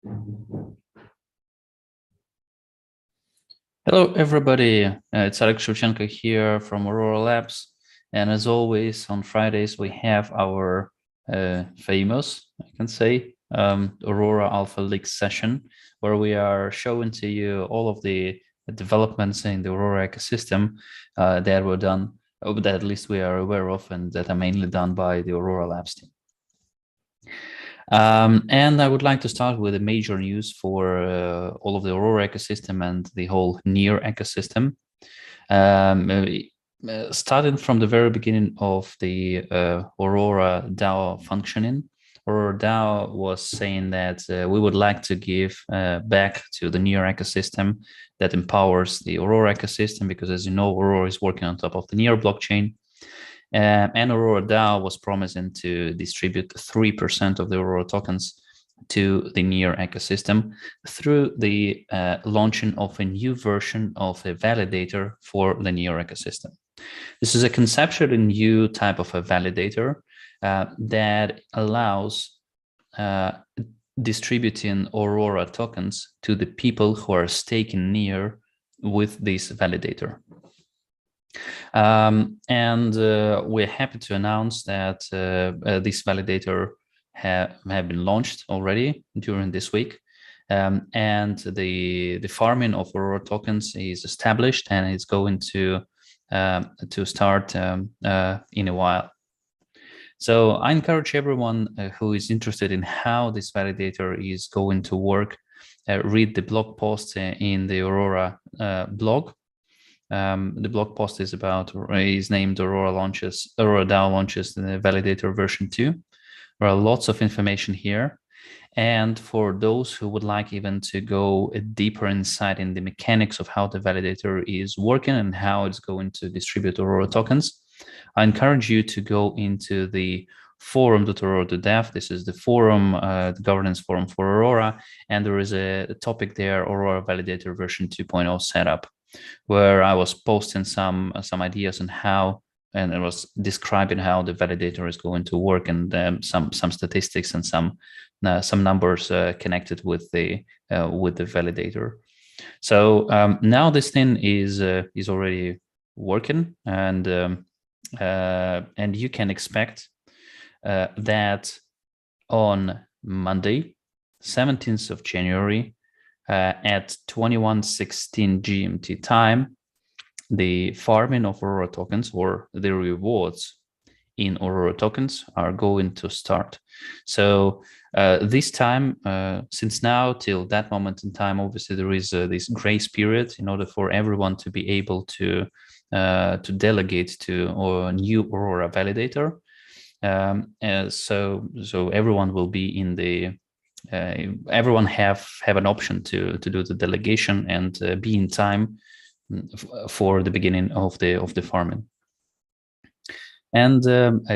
Hello, everybody. It's Alex Shevchenko here from Aurora Labs. And as always, on Fridays, we have our famous, I can say, Aurora Alpha League session, where we are showing to you all of the developments in the Aurora ecosystem that were done, or that at least we are aware of, and that are mainly done by the Aurora Labs team. And I would like to start with the major news for all of the Aurora ecosystem and the whole NEAR ecosystem. Starting from the very beginning of the Aurora DAO functioning, Aurora DAO was saying that we would like to give back to the NEAR ecosystem that empowers the Aurora ecosystem, because as you know, Aurora is working on top of the NEAR blockchain. And Aurora DAO was promising to distribute 3% of the Aurora tokens to the NEAR ecosystem through the launching of a new version of a validator for the NEAR ecosystem. This is a conceptually new type of a validator that allows distributing Aurora tokens to the people who are staking NEAR with this validator. And we're happy to announce that this validator have been launched already during this week. And the farming of Aurora tokens is established, and it's going to start in a while. So I encourage everyone who is interested in how this validator is going to work, read the blog post in the Aurora blog. The blog post is named Aurora DAO launches the validator version 2. There are lots of information here. And for those who would like even to go a deeper insight in the mechanics of how the validator is working and how it's going to distribute Aurora tokens, I encourage you to go into the forum.aurora.dev. This is the forum, the governance forum for Aurora. And there is a topic there, Aurora Validator version 2.0 setup, where I was posting some ideas on how, and it was describing how the validator is going to work, and some statistics and some numbers connected with the validator. So now this thing is already working, and you can expect that on Monday, 17th of January, at 21:16 GMT time, the farming of Aurora tokens, or the rewards in Aurora tokens, are going to start. So this time, since now till that moment in time, obviously there is this grace period in order for everyone to be able to delegate to a new Aurora validator. So everyone will be in the everyone have an option to do the delegation and be in time for the beginning of the farming. And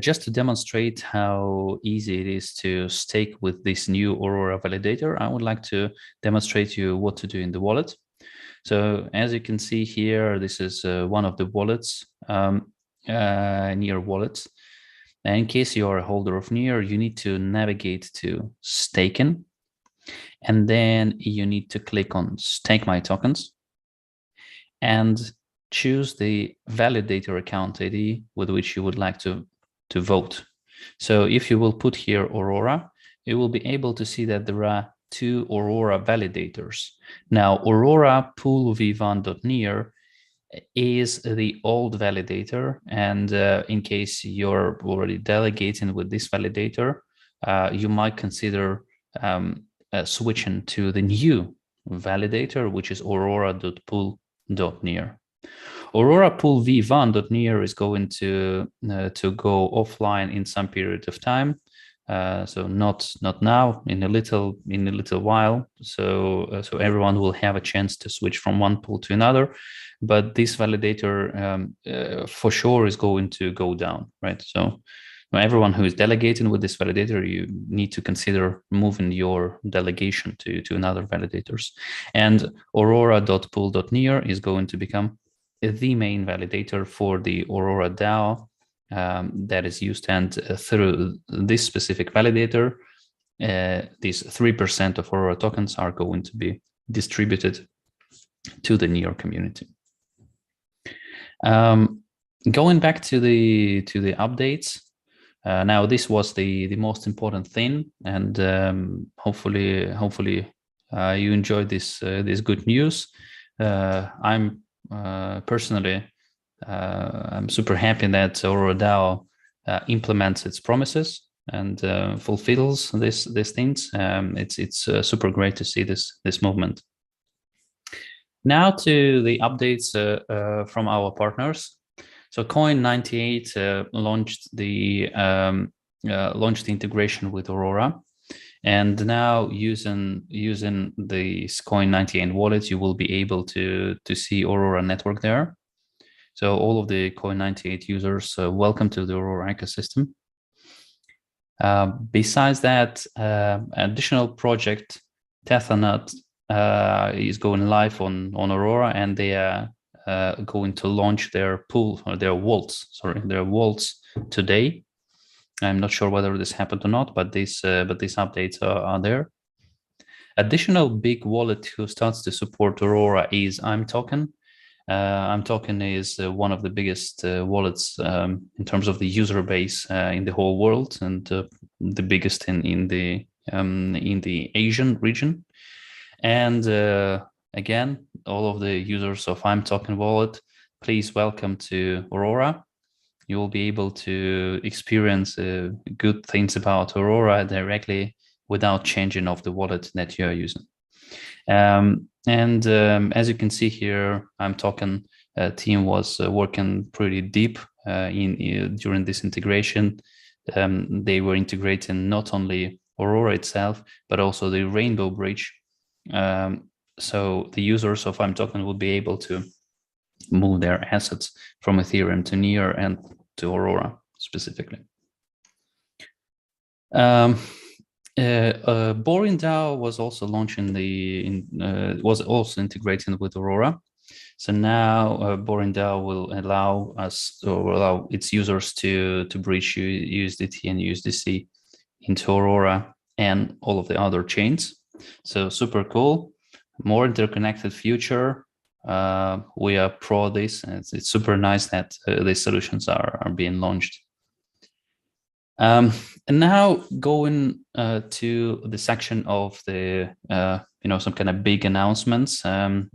just to demonstrate how easy it is to stake with this new Aurora validator, I would like to demonstrate you what to do in the wallet. So as you can see here, this is one of the wallets, NEAR wallets. In case you are a holder of NEAR, you need to navigate to staking, and then you need to click on Stake My Tokens and choose the validator account ID with which you would like to vote. So if you will put here Aurora, you will be able to see that there are 2 Aurora validators. Now, Aurora pool v1.near is the old validator, and in case you're already delegating with this validator, you might consider switching to the new validator, which is aurora.pool.near. Aurora pool v1.near is going to go offline in some period of time. So not now, in a little while. So everyone will have a chance to switch from one pool to another, but this validator for sure is going to go down, right? So everyone who is delegating with this validator, you need to consider moving your delegation to another validators. And aurora.pool.near is going to become the main validator for the Aurora DAO that is used, and through this specific validator, these 3% of Aurora tokens are going to be distributed to the Near community. Going back to the updates, now this was the most important thing, and hopefully you enjoyed this good news. I'm personally I'm super happy that Aurora DAO implements its promises and fulfills these things. It's super great to see this movement. Now to the updates from our partners. So Coin98 launched the integration with Aurora, and now using this Coin98 wallet, you will be able to see Aurora network there. So all of the Coin98 users, welcome to the Aurora ecosystem. Besides that, additional project Tethanut is going live on Aurora, and they are going to launch their pool or their vaults today. I'm not sure whether this happened or not, but these updates are there. Additional big wallet who starts to support Aurora is imToken. imToken is one of the biggest wallets in terms of the user base in the whole world, and the biggest in the Asian region. And again, all of the users of imToken wallet, please welcome to Aurora. You will be able to experience good things about Aurora directly without changing of the wallet that you are using. As you can see here, imToken team was working pretty deep during this integration. They were integrating not only Aurora itself, but also the Rainbow Bridge. So the users of imToken will be able to move their assets from Ethereum to Near and to Aurora specifically. Boring DAO was also launching was also integrating with Aurora. So now Boring DAO will allow its users to bridge USDT and USDC into Aurora and all of the other chains. So super cool, more interconnected future. We are pro this, and it's super nice that these solutions are being launched. And now going to the section of the some kind of big announcements.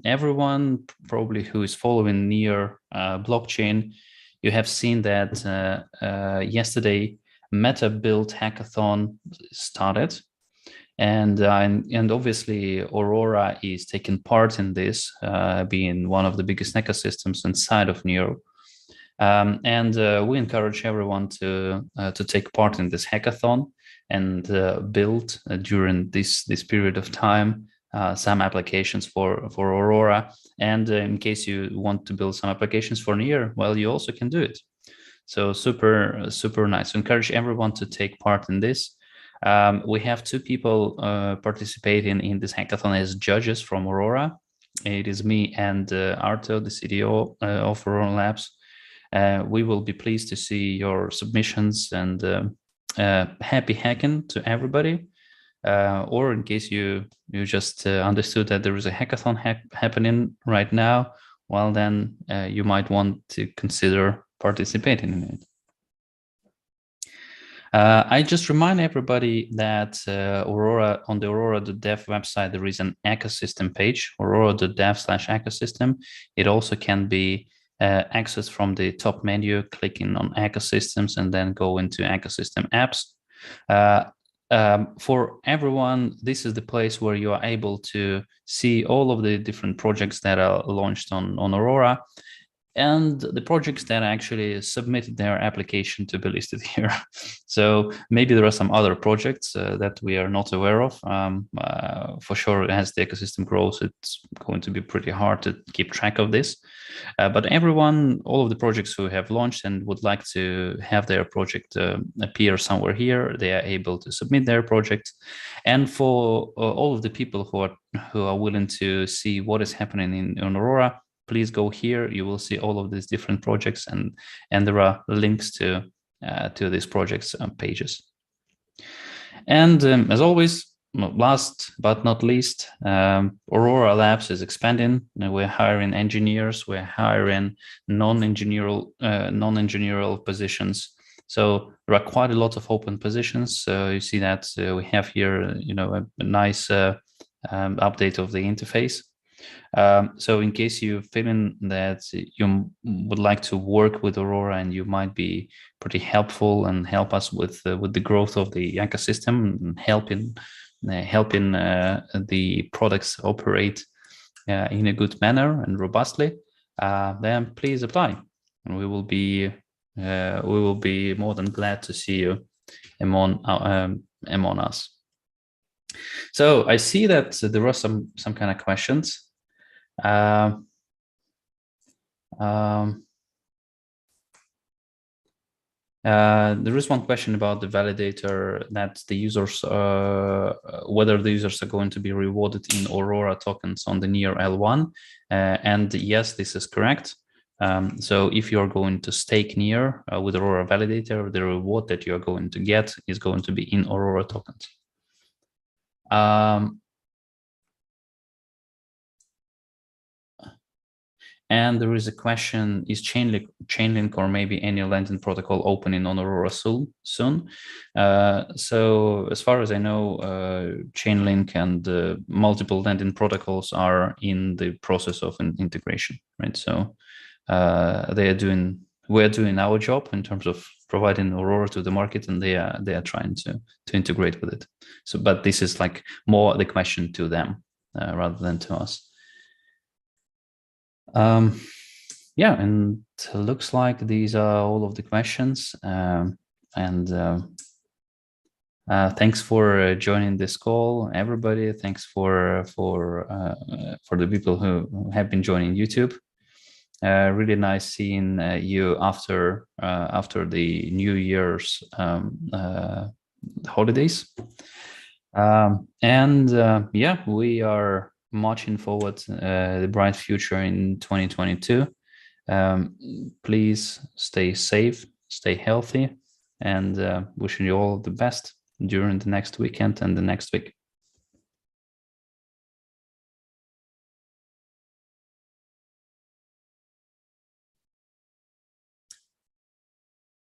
Everyone probably who is following Near blockchain, you have seen that yesterday Meta Build Hackathon started. And obviously Aurora is taking part in this, being one of the biggest ecosystems inside of Near. We encourage everyone to take part in this hackathon and build during this period of time some applications for Aurora. And in case you want to build some applications for Near, well, you also can do it. So super nice. Encourage everyone to take part in this. We have two people participating in this hackathon as judges from Aurora. It is me and Arto, the CTO of Aurora Labs. We will be pleased to see your submissions, and happy hacking to everybody. Or in case you just understood that there is a hackathon happening right now, well, then you might want to consider participating in it. I just remind everybody that Aurora, on the Aurora.dev website, there is an ecosystem page, aurora.dev/ecosystem. It also can be accessed from the top menu, clicking on ecosystems and then go into ecosystem apps. For everyone, this is the place where you are able to see all of the different projects that are launched on Aurora, and the projects that actually submitted their application to be listed here. So maybe there are some other projects that we are not aware of. For sure, as the ecosystem grows, it's going to be pretty hard to keep track of this. But everyone, all of the projects who have launched and would like to have their project appear somewhere here, they are able to submit their project. And for all of the people who are willing to see what is happening in Aurora, please go here. You will see all of these different projects, and there are links to these projects pages. And as always, last but not least, Aurora Labs is expanding. We're hiring engineers. We're hiring non-engineering positions. So there are quite a lot of open positions. You see that we have here, a nice update of the interface. So in case you're feeling that you would like to work with Aurora and you might be pretty helpful and help us with the growth of the ecosystem and helping the products operate in a good manner and robustly, then please apply, and we will be more than glad to see you among us. So I see that there are some kind of questions. There is one question about the validator, that the users, whether the users are going to be rewarded in Aurora tokens on the near L1. And yes, this is correct. So if you're going to stake near with Aurora validator, the reward that you're going to get is going to be in Aurora tokens. And there is a question, is Chainlink or maybe any lending protocol opening on Aurora soon? So as far as I know, Chainlink and multiple lending protocols are in the process of an integration, right? So we're doing our job in terms of providing Aurora to the market, and they are trying to integrate with it. So, but this is like more the question to them rather than to us. Yeah, and it looks like these are all of the questions. Thanks for joining this call, everybody. Thanks for the people who have been joining YouTube. Really nice seeing you after the New Year's holidays. Yeah, we are marching forward the bright future in 2022. Please stay safe, stay healthy, and wishing you all the best during the next weekend and the next week.